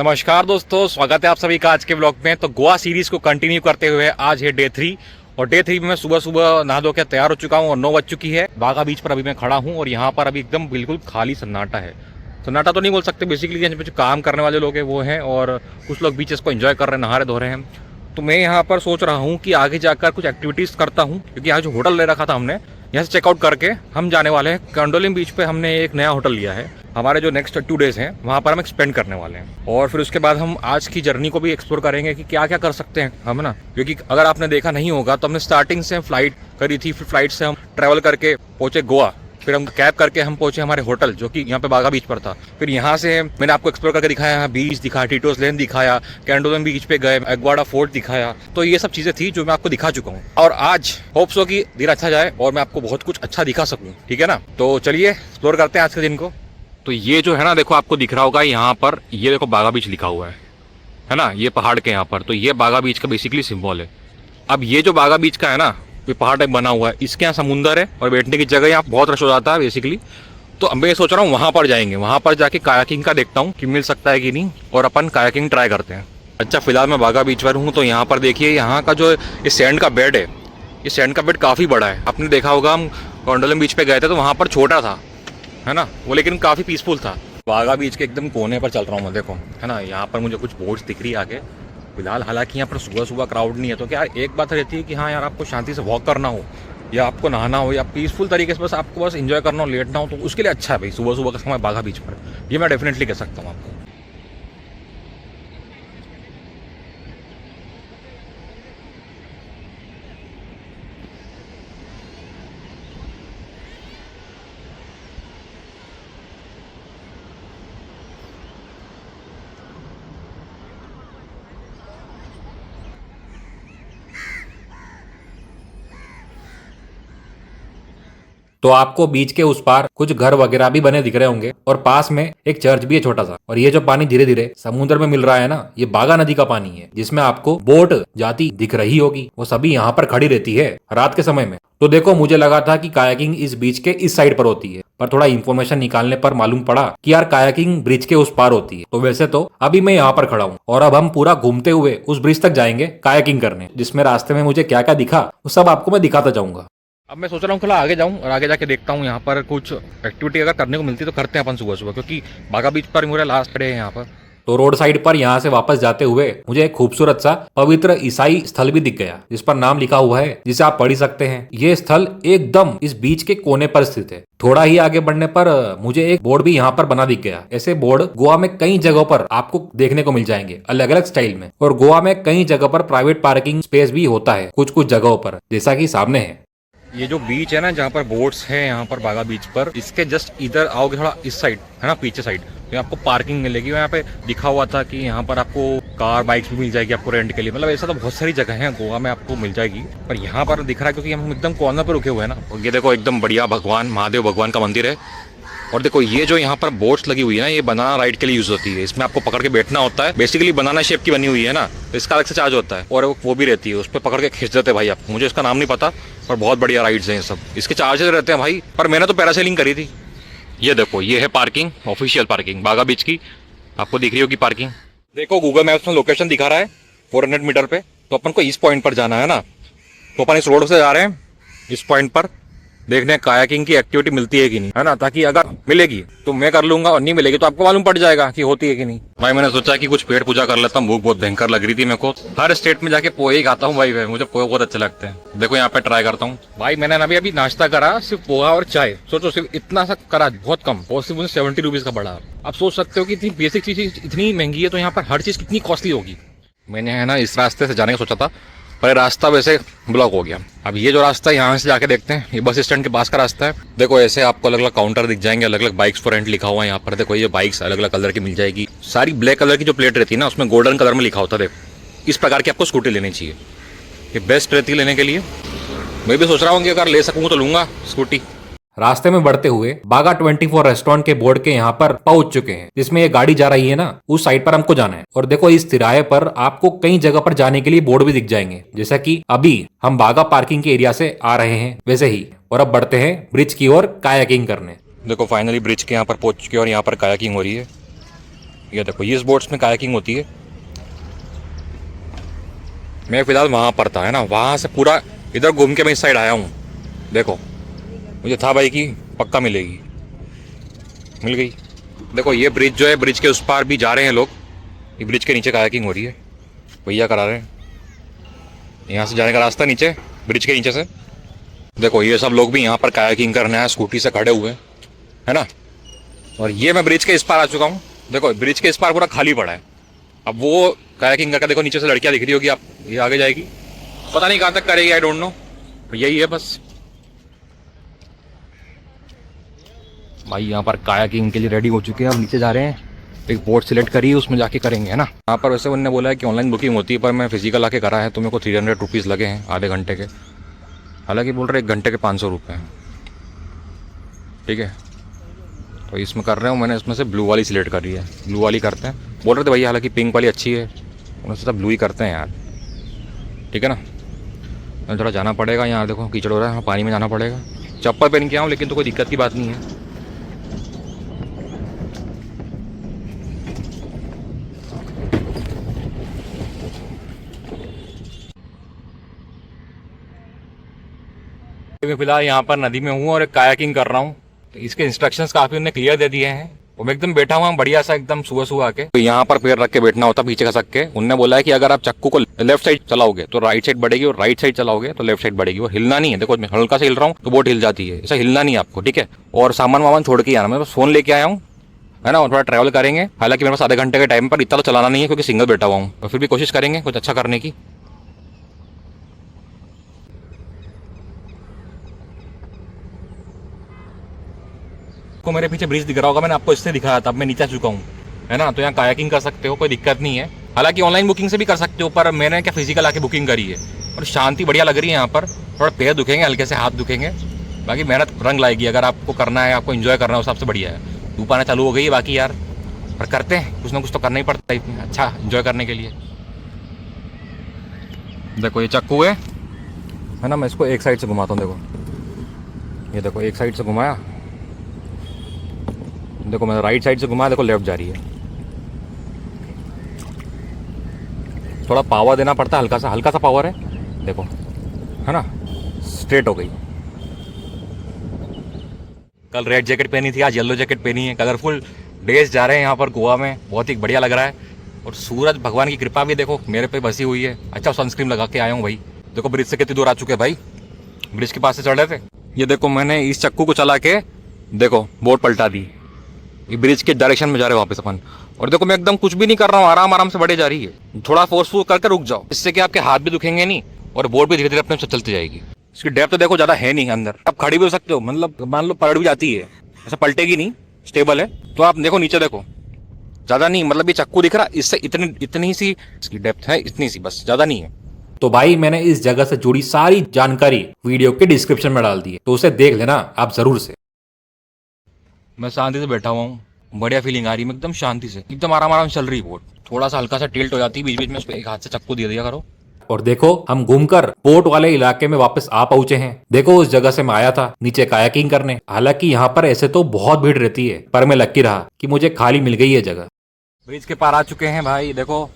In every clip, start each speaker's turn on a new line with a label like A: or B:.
A: नमस्कार दोस्तों, स्वागत है आप सभी का आज के ब्लॉग में। तो गोवा सीरीज को कंटिन्यू करते हुए आज है डे 3 और डे 3 में मैं सुबह सुबह नहा धो के तैयार हो चुका हूँ और 9 बज चुकी है। बागा बीच पर अभी मैं खड़ा हूँ और यहाँ पर अभी एकदम बिल्कुल खाली सन्नाटा है। सन्नाटा तो नहीं बोल सकते, बेसिकली यहाँ पे जो काम करने वाले लोग हैं वो हैं और कुछ लोग बीचेस को एंजॉय कर रहे हैं, नहा रहे धो रहे हैं। तो मैं यहाँ पर सोच रहा हूँ कि आगे जाकर कुछ एक्टिविटीज़ करता हूँ, क्योंकि यहाँ जो होटल ले रखा था हमने, यहाँ से चेकआउट करके हम जाने वाले हैं कैंडोलिम बीच पे। हमने एक नया होटल लिया है, हमारे जो नेक्स्ट 2 डेज हैं वहाँ पर हम स्पेंड करने वाले हैं और फिर उसके बाद हम आज की जर्नी को भी एक्सप्लोर करेंगे कि क्या क्या कर सकते हैं हम ना। क्योंकि अगर आपने देखा नहीं होगा तो हमने स्टार्टिंग से फ्लाइट करी थी, फिर फ्लाइट से हम ट्रैवल करके पहुंचे गोवा, फिर हम कैब करके हम पहुंचे हमारे होटल जो कि यहाँ पे बागा बीच पर था। फिर यहाँ से मैंने आपको एक्सप्लोर करके दिखाया, बीच दिखाया, टीटोस लेन दिखाया, कैंडोलिम बीच पे गए, एग्वाडा फोर्ट दिखाया। तो ये सब चीजें थी जो मैं आपको दिखा चुका हूँ और आज होप सो कि दिन अच्छा जाए और मैं आपको बहुत कुछ अच्छा दिखा सकूँ, ठीक है ना। तो चलिए एक्सप्लोर करते हैं आज के दिन को। तो ये जो है ना, देखो आपको दिख रहा होगा यहाँ पर, ये देखो बागा बीच लिखा हुआ है ना, ये पहाड़ के यहाँ पर। तो ये बागा बीच का बेसिकली सिंबल है। अब ये जो बागा बीच का है ना, ये पहाड़ टाइप बना हुआ है, इसके यहाँ समुंदर है और बैठने की जगह यहाँ बहुत रश हो जाता है बेसिकली। तो अब मैं सोच रहा हूँ वहाँ पर जाएंगे, वहाँ पर जाके कायाकिंग का देखता हूँ कि मिल सकता है कि नहीं और अपन कायाकिंग ट्राई करते हैं। अच्छा, फिलहाल मैं बागा बीच पर हूँ। तो यहाँ पर देखिए, यहाँ का जो ये सैंड का बेड है, ये सैंड का बेड काफ़ी बड़ा है। आपने देखा होगा हम कैंडोलिम बीच पे गए थे तो वहाँ पर छोटा था, है ना, वो लेकिन काफ़ी पीसफुल था। बागा बीच के एकदम कोने पर चल रहा हूँ मैं, देखो है ना, यहाँ पर मुझे कुछ बोट्स दिख रही है आगे फिलहाल। हालांकि यहाँ पर सुबह सुबह क्राउड नहीं है, तो क्या एक बात रहती है कि हाँ यार, आपको शांति से वॉक करना हो या आपको नहाना हो या पीसफुल तरीके से बस आपको बस एंजॉय करना हो, लेटना हो, तो उसके लिए अच्छा है भाई सुबह सुबह का समय बागा बीच पर। ये मैं डेफिनेटली कह सकता हूँ आपको। तो आपको बीच के उस पार कुछ घर वगैरह भी बने दिख रहे होंगे और पास में एक चर्च भी है छोटा सा। और ये जो पानी धीरे धीरे समुद्र में मिल रहा है ना, ये बागा नदी का पानी है, जिसमें आपको बोट जाती दिख रही होगी। वो सभी यहाँ पर खड़ी रहती है रात के समय में। तो देखो, मुझे लगा था कि कायाकिंग इस बीच के इस साइड पर होती है, पर थोड़ा इन्फॉर्मेशन निकालने पर मालूम पड़ा कि यार कायाकिंग ब्रिज के उस पार होती है। तो वैसे तो अभी मैं यहाँ पर खड़ा हूँ और अब हम पूरा घूमते हुए उस ब्रिज तक जाएंगे कायाकिंग करने, जिसमें रास्ते में मुझे क्या क्या दिखा वो सब आपको मैं दिखाता जाऊंगा। अब मैं सोच रहा हूँ थोड़ा आगे जाऊँ और आगे जाके देखता हूँ यहाँ पर कुछ एक्टिविटी अगर करने को मिलती तो करते हैं अपन सुबह सुबह, क्योंकि बागा बीच पर मेरा लास्ट डे है यहाँ पर। तो रोड साइड पर यहाँ से वापस जाते हुए मुझे एक खूबसूरत सा पवित्र ईसाई स्थल भी दिख गया, जिस पर नाम लिखा हुआ है, जिसे आप पढ़ ही सकते हैं। ये स्थल एकदम इस बीच के कोने पर स्थित है। थोड़ा ही आगे बढ़ने पर मुझे एक बोर्ड भी यहाँ पर बना दिख गया। ऐसे बोर्ड गोवा में कई जगहों पर आपको देखने को मिल जाएंगे, अलग अलग स्टाइल में। और गोवा में कई जगह पर प्राइवेट पार्किंग स्पेस भी होता है कुछ कुछ जगहों पर, जैसा कि सामने है। ये जो बीच है ना, जहाँ पर बोट्स हैं यहाँ पर बागा बीच पर, इसके जस्ट इधर आओगे थोड़ा इस साइड है ना, पीछे साइड, तो आपको पार्किंग मिलेगी। यहाँ पे दिखा हुआ था कि यहाँ पर आपको कार बाइक्स भी मिल जाएगी आपको रेंट के लिए। मतलब ऐसा तो बहुत सारी जगह है गोवा में आपको मिल जाएगी, पर यहाँ पर दिख रहा है क्योंकि हम एकदम कॉर्नर पर रुके हुए हैं ना। और ये देखो, एकदम बढ़िया भगवान महादेव भगवान का मंदिर है। और देखो, ये जो यहाँ पर बोट्स लगी हुई है ना, ये बनाना राइड के लिए यूज होती है। इसमें आपको पकड़ के बैठना होता है, बेसिकली बनाना शेप की बनी हुई है ना, तो इसका अलग से चार्ज होता है। और वो भी रहती है, उस पर पकड़ के खींच देते हैं भाई आपको। मुझे इसका नाम नहीं पता, पर बहुत बढ़िया राइड्स हैं ये सब, इसके चार्जेस रहते हैं भाई। पर मैंने तो पैरासेलिंग करी थी। ये देखो, ये है पार्किंग, ऑफिशियल पार्किंग बागा बीच की, आपको दिख रही होगी पार्किंग। देखो, गूगल मैप्स में लोकेशन दिखा रहा है 400 मीटर पे। तो अपन को इस पॉइंट पर जाना है ना, तो अपन इस रोड से जा रहे हैं इस पॉइंट पर देखने कायाकिंग की एक्टिविटी मिलती है कि नहीं, है ना, ताकि अगर मिलेगी तो मैं कर लूंगा और नहीं मिलेगी तो आपको मालूम पड़ जाएगा कि होती है कि नहीं। भाई मैंने सोचा कि कुछ पेट पूजा कर लेता हूँ, भूख बहुत भयंकर लग रही थी मेरे को। हर स्टेट में जाके पोहे ही खाता हूँ भाई, मुझे पोहे बहुत अच्छे लगते हैं। देखो यहाँ पे ट्राई करता हूँ भाई। मैंने अभी नाश्ता करा, सिर्फ पोहा और चाय। सोचो सिर्फ इतना सा करा, बहुत कम, और सिर्फ मुझे 70 रुपीज का पड़ा। आप सोच सकते हो कि इतनी बेसिक चीज इतनी महंगी है, तो यहाँ पर हर चीज कितनी कॉस्टली होगी। मैंने है ना इस रास्ते से जाने का सोचा था, पर रास्ता वैसे ब्लॉक हो गया। अब ये जो रास्ता है, यहाँ से जाके देखते हैं। ये बस स्टैंड के पास का रास्ता है। देखो, ऐसे आपको अलग अलग काउंटर दिख जाएंगे, अलग अलग बाइक्स फॉर रेंट लिखा हुआ है यहाँ पर। देखो, ये बाइक्स अलग अलग कलर की मिल जाएगी। सारी ब्लैक कलर की जो प्लेट रहती है ना, उसमें गोल्डन कलर में लिखा होता है। देखो, इस प्रकार की आपको स्कूटी लेनी चाहिए, ये बेस्ट रहती है लेने के लिए। मैं भी सोच रहा हूँ कि अगर ले सकूँ तो लूंगा स्कूटी। रास्ते में बढ़ते हुए बागा 24 रेस्टोरेंट के बोर्ड के यहाँ पर पहुंच चुके हैं, जिसमें ये गाड़ी जा रही है ना, उस साइड पर हमको जाना है। और देखो, इस तिराहे पर आपको कई जगह पर जाने के लिए बोर्ड भी दिख जाएंगे, जैसा कि अभी हम बागा पार्किंग के एरिया से आ रहे हैं वैसे ही। और अब बढ़ते हैं ब्रिज की ओर कायाकिंग करने। देखो, फाइनली ब्रिज के यहाँ पर पहुंच चुके हैं और यहाँ पर कायाकिंग हो रही है। ये देखो ये इस बोट्स में कायाकिंग होती है। मैं फिलहाल वहाँ पर था, है ना, वहाँ से पूरा इधर घूम के मैं इस साइड आया हूँ। देखो मुझे था भाई कि पक्का मिलेगी, मिल गई। देखो ये ब्रिज जो है, ब्रिज के उस पार भी जा रहे हैं लोग। ये ब्रिज के नीचे कायाकिंग हो रही है, भैया करा रहे हैं। यहाँ से जाने का रास्ता नीचे, ब्रिज के नीचे से। देखो ये सब लोग भी यहाँ पर कायाकिंग करने आए, स्कूटी से खड़े हुए, है ना। और ये मैं ब्रिज के इस पार आ चुका हूँ। देखो ब्रिज के इस पार पूरा खाली पड़ा है। अब वो कायाकिंग करके देखो नीचे से लड़कियाँ दिख रही होगी आप, ये आगे जाएगी, पता नहीं कहाँ तक करेगी, आई डोंट नो। यही है बस भाई। यहाँ पर कायाकिंग के लिए रेडी हो चुके हैं, अब नीचे जा रहे हैं। एक बोट सिलेक्ट करी, उसमें जाके करेंगे, है ना। यहाँ पर वैसे उन्होंने बोला है कि ऑनलाइन बुकिंग होती है, पर मैं फिजिकल आके करा है तो मेरे को 300 रुपीज़ लगे हैं आधे घंटे के। हालांकि बोल रहे 1 घंटे के 500 रुपये हैं, ठीक है। तो इसमें कर रहा हूँ मैंने, इसमें से ब्लू वाली सिलेक्ट करी है। ब्लू वाली करते हैं, बोल रहे थे भैया, हालांकि पिंक वाली अच्छी है, उन्होंने सोचा ब्लू ही करते हैं यार, ठीक है ना। मैं थोड़ा जाना पड़ेगा, यहाँ देखो कीचड़ हो रहा है, पानी में जाना पड़ेगा। चप्पल पहन के आऊँ, लेकिन तो कोई दिक्कत की बात नहीं है। मैं फिलहाल यहाँ पर नदी में हूँ और एक कायाकिंग कर रहा हूँ। तो इसके इंस्ट्रक्शंस काफी उन्होंने क्लियर दे दिए हैं। और मैं एकदम बैठा हुआ बढ़िया सा, एकदम सुबह सुबह आके। तो यहाँ पर पैर रख के बैठना होता, पीछे खसक के। उनने बोला है कि अगर आप चक्कू को लेफ्ट साइड चलाओगे तो राइट साइड बढ़ेगी, और राइट साइड चलाओगे तो लेफ्ट साइड बढ़ेगी। और हिलना नहीं है। देखो मैं हल्का से हिल रहा हूँ तो बोट हिल जाती है, ऐसा हिलना नहीं है आपको, ठीक है। और सामान वामान छोड़ के आना, मैं बस फोन लेके आया हूँ, है ना। और थोड़ा ट्रैवल करेंगे। हालांकि मेरे पास आधे घंटे के टाइम पर इतना तो चलाना नहीं है, क्योंकि सिंगल बैठा हुआ हूँ। और फिर भी कोशिश करेंगे कुछ अच्छा करने की। को मेरे पीछे ब्रिज दिख रहा होगा, मैंने आपको इससे दिखाया था, अब मैं नीचे आ चुका हूँ, है ना। तो यहाँ कायाकिंग कर सकते हो, कोई दिक्कत नहीं है। हालांकि ऑनलाइन बुकिंग से भी कर सकते हो, पर मैंने क्या फिजिकल आके बुकिंग करी है। और शांति बढ़िया लग रही है यहाँ पर। थोड़ा पैर दुखेंगे, हल्के से हाथ दुखेंगे, बाकी मेहनत रंग लाएगी। अगर आपको करना है, आपको एंजॉय करना है, उस हिसाब से बढ़िया है। धूप आना चालू हो गई है बाकी यार, पर करते हैं, कुछ ना कुछ तो करना ही पड़ता है इतना अच्छा एंजॉय करने के लिए। देखो ये चक्कू है ना, मैं इसको एक साइड से घुमाता हूँ। देखो ये, देखो एक साइड से घुमाया, देखो मैं राइट साइड से घुमाया, देखो लेफ्ट जा रही है। थोड़ा पावर देना पड़ता है, हल्का सा पावर है, देखो, है ना, स्ट्रेट हो गई। कल रेड जैकेट पहनी थी, आज येलो जैकेट पहनी है। कलरफुल डेज जा रहे हैं यहाँ पर गोवा में, बहुत ही बढ़िया लग रहा है। और सूरज भगवान की कृपा भी देखो मेरे पे बसी हुई है। अच्छा सनस्क्रीन लगा के आया हूँ भाई। देखो ब्रिज से कितनी दूर आ चुके हैं भाई, ब्रिज के पास से चढ़ रहे थे। ये देखो मैंने इस चक्कू को चला के, देखो बोट पलटा दी। ये ब्रिज के डायरेक्शन में जा रहे हैं वापस अपन। और देखो मैं एकदम कुछ भी नहीं कर रहा हूँ, आराम से बढ़े जा रही है। थोड़ा फोर्सफुल करके रुक जाओ, इससे कि आपके हाथ भी दुखेंगे नहीं, और बोट भी धीरे धीरे अपने से चलती जाएगी। इसकी डेप्थ तो देखो ज्यादा है नहीं अंदर, आप खड़ी भी हो सकते हो, मतलब मान लो पलट भी जाती है, ऐसा पलटेगी नहीं, स्टेबल है। तो आप देखो नीचे देखो, ज्यादा नहीं, मतलब ये चक्कू दिख रहा, इससे इतनी सी इसकी डेप्थ है, इतनी सी बस, ज्यादा नहीं है। तो भाई मैंने इस जगह से जुड़ी सारी जानकारी वीडियो के डिस्क्रिप्शन में डाल दी है, तो उसे देख लेना आप जरूर से। मैं शांति से बैठा हुआ हूँ, बढ़िया फीलिंग आ रही है, एकदम शांति से, एकदम आराम चल रही बोट। थोड़ा सा हल्का सा टिल्ट हो जाती है बीच बीच में, उस पर एक हाथ से चक्कू दे दिया करो। और देखो हम घूमकर पोर्ट वाले इलाके में वापस आ पहुंचे हैं। देखो उस जगह से मैं आया था नीचे कायाकिंग करने। हालांकि यहाँ पर ऐसे तो बहुत भीड़ रहती है, पर मैं लकी रहा कि मुझे खाली मिल गई है जगह। ब्रिज के पार आ चुके हैं भाई, देखो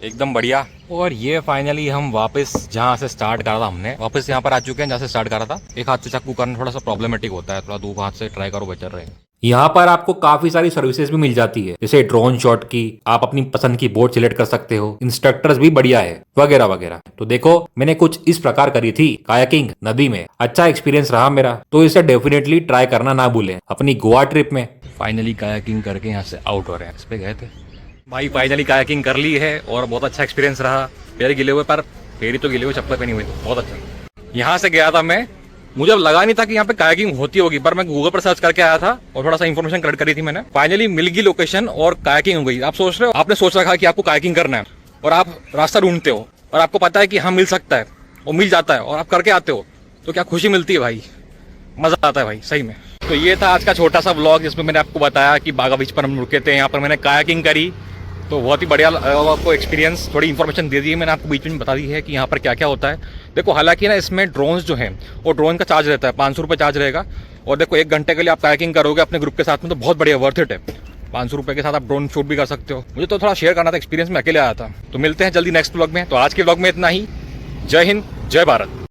A: एकदम बढ़िया। और ये फाइनली हम वापस जहाँ से स्टार्ट करा था, हमने वापस यहाँ पर आ चुके हैं जहाँ से स्टार्ट करा था। एक हाथ से चक्कू करना थोड़ा सा प्रॉब्लमेटिक होता है, थोड़ा दो हाथ से ट्राई करो, बेटर रहे। यहाँ पर आपको काफी सारी सर्विसेज भी मिल जाती है, जैसे ड्रोन शॉट की, आप अपनी पसंद की बोट सिलेक्ट कर सकते हो, इंस्ट्रक्टर्स भी बढ़िया है, वगैरह वगैरह। तो देखो मैंने कुछ इस प्रकार करी थी कायाकिंग नदी में, अच्छा एक्सपीरियंस रहा मेरा, तो इसे डेफिनेटली ट्राई करना ना भूलें अपनी गोवा ट्रिप में। फाइनली कायाकिंग करके यहाँ से आउट हो रहे हैं। इस पे गए थे भाई, फाइनली कायाकिंग कर ली है और बहुत अच्छा एक्सपीरियंस रहा। पैर गिले हुए, पर पैरी तो गिले हुए, चप्पल पहनी हुई, बहुत अच्छा। यहाँ से गया था मैं, मुझे लगा नहीं था कि यहाँ पे कायाकिंग होती होगी, पर मैं गूगल पर सर्च करके आया था और थोड़ा सा इन्फॉर्मेशन कलेक्ट करी थी मैंने। फाइनली मिल गई लोकेशन और कायाकिंग हो गई। आप सोच रहे हो, आपने सोच रखा कि आपको कायाकिंग करना है और आप रास्ता ढूंढते हो और आपको पता है कि हाँ मिल सकता है, और मिल जाता है, और आप करके आते हो, तो क्या खुशी मिलती है भाई, मजा आता है भाई सही में। तो ये था आज का छोटा सा व्लॉग, जिसमें मैंने आपको बताया कि बागा बीच पर हम रुके थे, यहाँ पर मैंने कायाकिंग करी, तो बहुत ही बढ़िया आपको एक्सपीरियंस, थोड़ी इन्फॉर्मेशन दे दी है मैंने आपको, बीच में बता दी है कि यहाँ पर क्या क्या होता है। देखो हालांकि ना इसमें ड्रोन्स जो हैं वो ड्रोन का चार्ज रहता है, 500 रुपये चार्ज रहेगा। और देखो 1 घंटे के लिए आप कायाकिंग करोगे अपने ग्रुप के साथ में, तो बहुत बढ़िया वर्थ इट है। 500 रुपए के साथ आप ड्रोन शूट भी कर सकते हो। मुझे तो थोड़ा शेयर करना था एक्सपीरियंस, में अकेले आया था। तो मिलते हैं जल्दी नेक्स्ट व्लॉग में। तो आज के व्लॉग में इतना ही। जय हिंद, जय भारत।